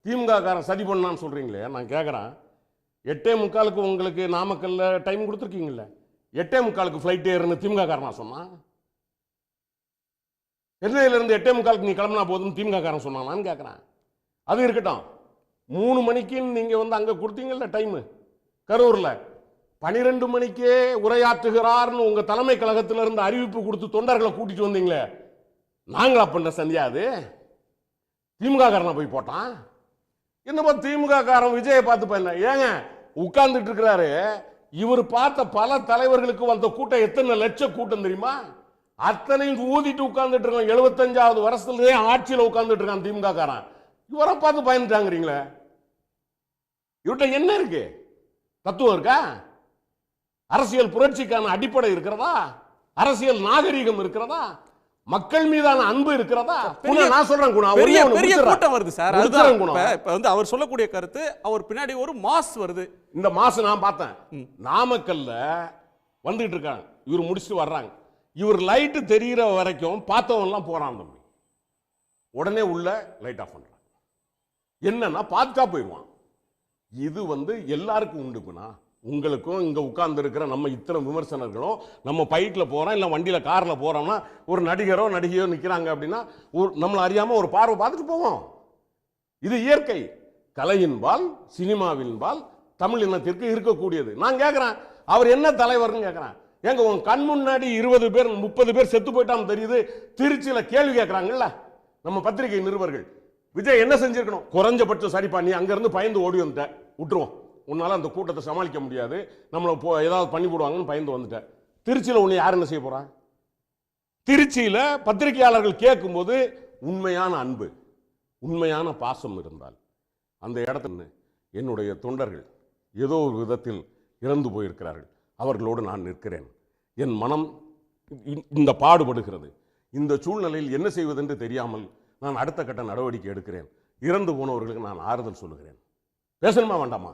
திமுக காரன் சதி பண்ணான்னு சொல்றீங்களே, நான் கேட்குறேன். 8:45 உங்களுக்கு நாமக்கல்ல டைம் கொடுத்துருக்கீங்கல்ல, 8:45 ஃப்ளைட் ஏறுன்னு திமுக காரனா சொன்னான்? சென்னையிலிருந்து 8:45 நீ கிளம்பினா போதும் திமுக காரன் சொன்னான்னு கேட்குறேன். அது இருக்கட்டும், 3 மணிக்குன்னு நீங்க அங்க கொடுத்தீங்கல்ல டைம் கரூர்ல, 12 மணிக்கே உரையாற்றுகிறார்னு உங்க தலைமை கழகத்திலிருந்து அறிவிப்பு கொடுத்து தொண்டர்களை கூட்டிட்டு வந்தீங்களே, நாங்களா பண்ண சந்தியா? அது திமுக காரனை போய் போட்டான். என்னப்பா திமுக காரன் விஜயை பார்த்து பண்ண ஏங்க உட்கார்ந்துட்டு இருக்கிறாரு. இவர் பார்த்த பல தலைவர்களுக்கு வந்த கூட்டம் எத்தனை லட்சம் கூட்டம் தெரியுமா? அத்தனையும் ஊதிட்டு உட்கார்ந்துட்டு இருக்கோம். 75வது வருஷத்துலயே ஆட்சியில் உட்கார்ந்துட்டு இருக்கான் திமுக காரன். இவரை பார்த்து பயந்துட்டாங்கிறீங்களே, இவர்கிட்ட என்ன இருக்கு? தத்துவம் இருக்கா? அரசியல் புரட்சிக்கான அடிப்படை இருக்கிறதா? அரசியல் நாகரீகம் இருக்கிறதா? மக்கள் மீதான அன்பு இருக்கிறதா? நான் சொல்றேன் குணா, பெரிய கூட்டம் வருது சார். அதுதான் இப்ப அவர் சொல்லக்கூடிய கருத்து. அவர் பின்னாடி ஒரு மாஸ் வருது. இந்த மாஸ் நான் பார்த்தேன். நாமக்கல்ல வந்துட்டு இருக்காங்க, இவர் முடிச்சுட்டு வர்றாங்க. இவர் லைட் தெரிகிற வரைக்கும் பார்த்தவன் எல்லாம் போறான் தம்பி. உடனே உள்ள லைட் ஆஃப் பண்றாங்க. என்னன்னா பாதுகா போயிடுவான். இது எல்லாருக்கும் உண்டுக்குண்ணா. உங்களுக்கும் இங்க உட்கார்ந்து இருக்கிற நம்ம இத்தனை விமர்சனர்களும், நம்ம பைக்ல போறோம் இல்ல வண்டியில கார்ல போறோம்னா ஒரு நடிகரோ நடிகையோ நிக்கிறாங்க அப்படின்னா நம்மள அறியாம ஒரு பார்வை பார்த்துட்டு போவோம். இது இயற்கை. கலையின்பால் சினிமாவின்பால் தமிழ் இனத்திற்கு இருக்கக்கூடியது. நான் கேட்கிறேன், அவர் என்ன தலைவர்னு கேட்கிறேன். ஏங்க உங்க கண் முன்னாடி 20 பேர் 30 பேர் செத்து போயிட்டான்னு தெரியுது. திருச்சியில கேள்வி கேட்கறாங்கல்ல நம்ம பத்திரிகை நிருபர்கள், விஜய் என்ன செஞ்சிருக்கணும்? குறைஞ்சபட்சம் சரிப்பா, நீ அங்க இருந்து பயந்து ஓடி வந்துட்ட, விட்டுருவோம், உன்னால அந்த கூட்டத்தை சமாளிக்க முடியாது, நம்மளை ஏதாவது பண்ணி போடுவாங்கன்னு பயந்து வந்துட்ட. திருச்சியில் உன்னை யார் என்ன செய்ய போறா? திருச்சியில் பத்திரிகையாளர்கள் கேட்கும்போது உண்மையான அன்பு உண்மையான பாசம் இருந்தால் அந்த இடத்துல என்னுடைய தொண்டர்கள் ஏதோ ஒரு விதத்தில் இறந்து போயிருக்கிறார்கள், அவர்களோடு நான் நிற்கிறேன். என் மனம் இந்த பாடுபடுகிறது. இந்த சூழ்நிலையில் என்ன செய்வதென்று தெரியாமல் நான் அடுத்த கட்ட நடவடிக்கை எடுக்கிறேன். இறந்து போனவர்களுக்கு நான் ஆறுதல் சொல்லுகிறேன். பேசணுமா வேண்டாமா?